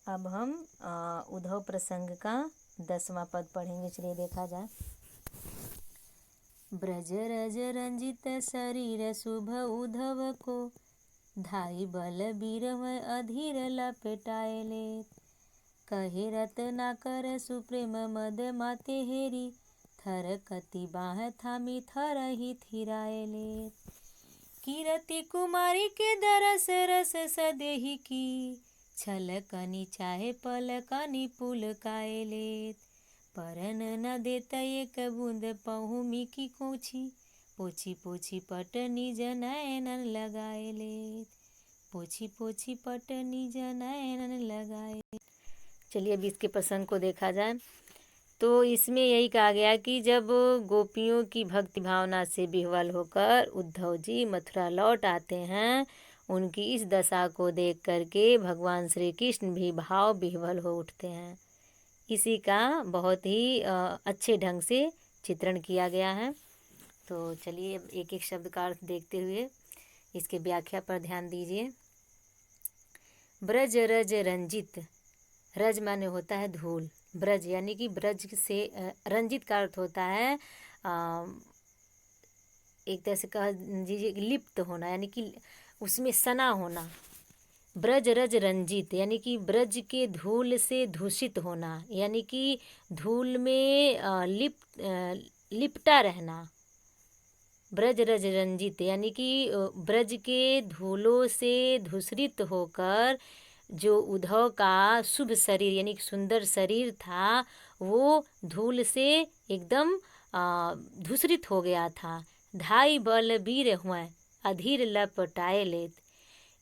अब हम उद्धव प्रसंग का 10वां पद पढ़ेंगे। चलिए देखा जाए। ब्रज रज रंजित शरीर शुभ उद्धव को, धाई बल बीरमय अधीर लपेटाए ले। कहे रत्नाकर सुप्रेम मद माते हेरी, थर कति बाह थामी थर ही थिराए ले। कीरति कुमारी के दरस रस सदेही की, छल कनि चाहे पल कनि पुल काए लेत। परन न देत एक बूंद पहुमी की कोछी, पोछी पोछी पट निज नयन लगाए लेत। पोछी पोछी पट निज नयन लगाए। चलिए अब इसके प्रसंग को देखा जाए। तो इसमें यही कहा गया कि जब गोपियों की भक्ति भावना से विह्वल होकर उद्धव जी मथुरा लौट आते हैं, उनकी इस दशा को देख करके भगवान श्री कृष्ण भी भाव विह्वल हो उठते हैं। इसी का बहुत ही अच्छे ढंग से चित्रण किया गया है। तो चलिए एक एक शब्द का अर्थ देखते हुए इसके व्याख्या पर ध्यान दीजिए। ब्रज रज रंजित, रज माने होता है धूल, ब्रज यानी कि ब्रज से रंजित का अर्थ होता है एक तरह से कह दीजिए लिप्त होना, यानी कि उसमें सना होना। ब्रज रज रंजित यानी कि ब्रज के धूल से दूषित होना, यानी कि धूल में लिपटा रहना। ब्रज रज रंजित यानी कि ब्रज के धूलों से दूषित होकर जो उद्धव का शुभ शरीर यानी कि सुंदर शरीर था, वो धूल से एकदम दूषित हो गया था। धाई बल बीर हुआ अधीर लपटाए लेत।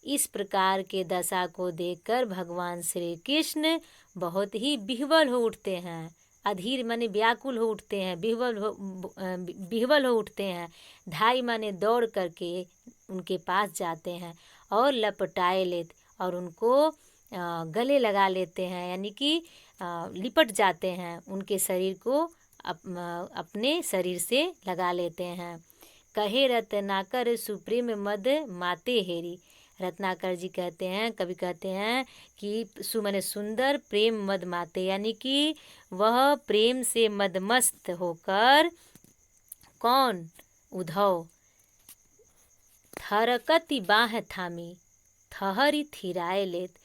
इस प्रकार के दशा को देखकर भगवान श्री कृष्ण बहुत ही विह्वल हो उठते हैं। अधीर माने व्याकुल हो उठते हैं, विह्वल हो उठते हैं। धाई माने दौड़ करके उनके पास जाते हैं और लपटाए लेत और उनको गले लगा लेते हैं, यानी कि लिपट जाते हैं, उनके शरीर को अपने शरीर से लगा लेते हैं। कहे रत्नाकर सुप्रीम मद माते हेरी, रत्नाकर जी कहते हैं, कवि कहते हैं कि सुमने सुंदर प्रेम मद माते, यानी कि वह प्रेम से मदमस्त होकर कौन उद्धव थरकति बाह थामी थहरी थिराए लेत।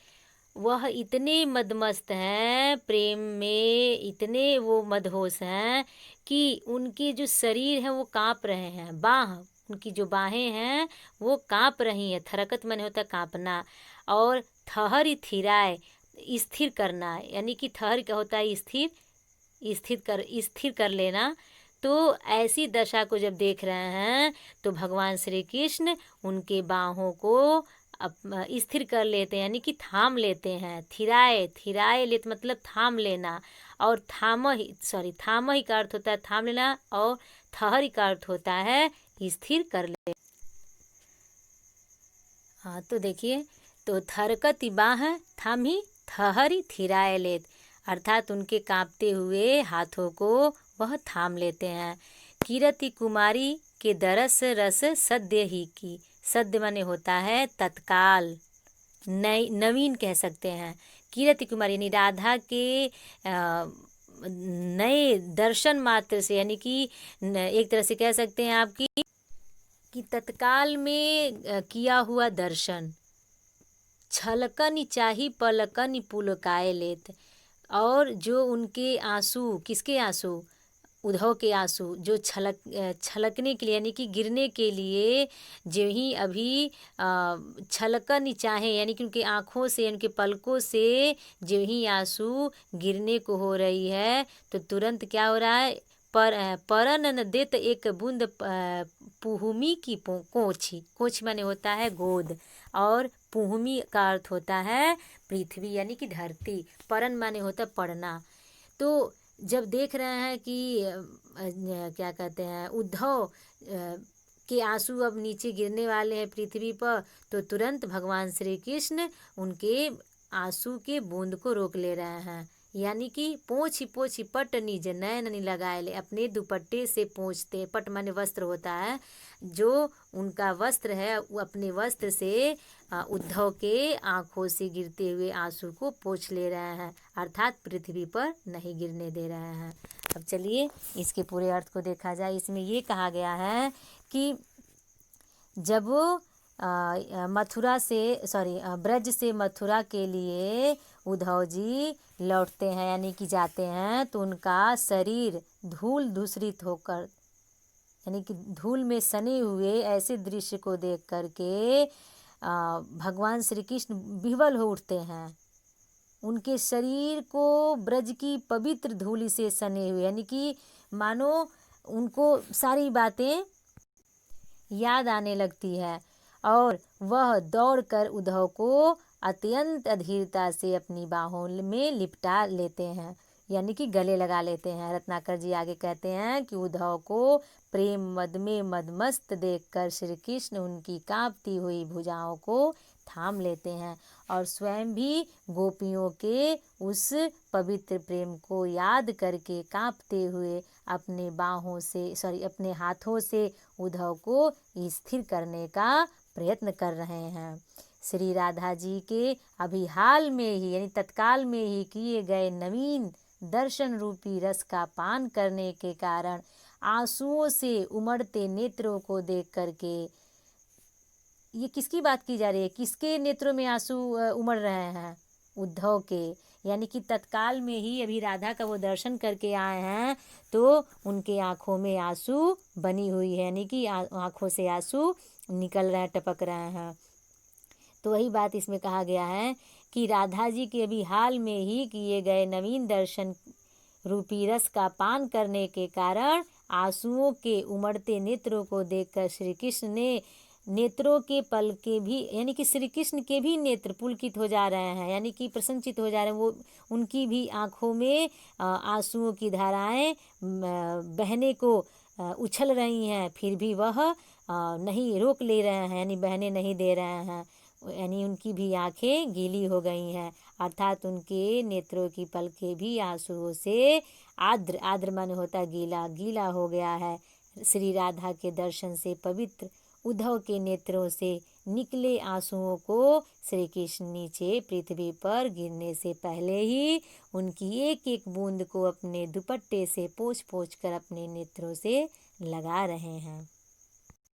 वह इतने मदमस्त हैं, प्रेम में इतने वो मदहोश हैं कि उनके जो शरीर है वो काँप रहे हैं। बाह उनकी जो बाहें हैं वो काँप रही हैं। थरकत माने होता है काँपना, और थहरी थिराए स्थिर करना, यानी कि थहर क्या होता है स्थिर कर लेना। तो ऐसी दशा को जब देख रहे हैं तो भगवान श्री कृष्ण उनके बाहों को स्थिर कर लेते हैं, यानी कि थाम लेते हैं। थिराए लेत मतलब थाम लेना, और थाम ही का अर्थ होता है थाम लेना, और थहर का अर्थ होता है स्थिर कर ले। हाँ तो देखिए, तो थरकति बाह थामी थहरी थिराए लेत, अर्थात उनके कांपते हुए हाथों को वह थाम लेते हैं। कीरति कुमारी के दरस रस सद्य ही की, सद्य माने होता है तत्काल, नवीन कह सकते हैं। कीरति कुमारी यानी राधा के नए दर्शन मात्र से, यानी कि एक तरह से कह सकते हैं आपकी कि तत्काल में किया हुआ दर्शन, छलकनि चाही पलकनि पुलकाए लेत। और जो उनके आंसू, किसके आंसू, उद्धव के आंसू जो छलकने के लिए यानी कि गिरने के लिए जो ही अभी छलकन चाहे, यानी कि उनकी आँखों से उनके पलकों से जो ही आंसू गिरने को हो रही है, तो तुरंत क्या हो रहा है, परन न देत एक बूंद पुहुमी की कोछी, कोछ माने होता है गोद, और पुहुमी का अर्थ होता है पृथ्वी यानी कि धरती, परन माने होता है पड़ना। तो जब देख रहे हैं कि क्या कहते हैं उद्धव के आंसू अब नीचे गिरने वाले हैं पृथ्वी पर, तो तुरंत भगवान श्री कृष्ण उनके आंसू के बूंद को रोक ले रहे हैं, यानी कि पोंछ पोंछ पट निज नयन नि लगाए ले, अपने दुपट्टे से पोंछते। पट माने वस्त्र होता है, जो उनका वस्त्र है वो अपने वस्त्र से उद्धव के आंखों से गिरते हुए आंसू को पोंछ ले रहे हैं, अर्थात पृथ्वी पर नहीं गिरने दे रहे हैं। अब चलिए इसके पूरे अर्थ को देखा जाए। इसमें ये कहा गया है कि जब वो मथुरा से ब्रज से मथुरा के लिए उद्धव जी लौटते हैं यानी कि जाते हैं, तो उनका शरीर धूल दूषित होकर यानी कि धूल में सने हुए ऐसे दृश्य को देख करके भगवान श्री कृष्ण विह्वल हो उठते हैं। उनके शरीर को ब्रज की पवित्र धूलि से सने हुए, यानी कि मानो उनको सारी बातें याद आने लगती है और वह दौड़कर उद्धव को अत्यंत अधीरता से अपनी बाहों में लिपटा लेते हैं, यानी कि गले लगा लेते हैं। रत्नाकर जी आगे कहते हैं कि उद्धव को प्रेम मद में मदमस्त देखकर श्री कृष्ण उनकी कांपती हुई भुजाओं को थाम लेते हैं और स्वयं भी गोपियों के उस पवित्र प्रेम को याद करके कांपते हुए अपने हाथों से उद्धव को स्थिर करने का प्रयत्न कर रहे हैं। श्री राधा जी के अभी हाल में ही यानी तत्काल में ही किए गए नवीन दर्शन रूपी रस का पान करने के कारण आंसुओं से उमड़ते नेत्रों को देख करके, ये किसकी बात की जा रही है, किसके नेत्रों में आंसू उमड़ रहे हैं? उद्धव के, यानी कि तत्काल में ही अभी राधा का वो दर्शन करके आए हैं तो उनके आँखों में आंसू बनी हुई है, यानी कि आँखों से आंसू निकल रहे हैं, टपक रहे हैं। तो वही बात इसमें कहा गया है कि राधा जी के अभी हाल में ही किए गए नवीन दर्शन रूपी रस का पान करने के कारण आंसुओं के उमड़ते नेत्रों को देखकर श्री कृष्ण ने नेत्रों के पल के भी, यानी कि श्री कृष्ण के भी नेत्र पुलकित हो जा रहे हैं, यानी कि प्रसन्नचित हो जा रहे हैं। वो उनकी भी आँखों में आंसुओं की धाराएं बहने को उछल रही हैं, फिर भी वह नहीं रोक ले रहे हैं, यानी बहने नहीं दे रहे हैं, यानी उनकी भी आंखें गीली हो गई हैं, अर्थात उनके नेत्रों की पलकें भी आंसुओं से आद्र माने होता गीला गीला हो गया है। श्री राधा के दर्शन से पवित्र उद्धव के नेत्रों से निकले आंसुओं को श्री कृष्ण नीचे पृथ्वी पर गिरने से पहले ही उनकी एक एक बूंद को अपने दुपट्टे से पोंछ पोंछ कर अपने नेत्रों से लगा रहे हैं।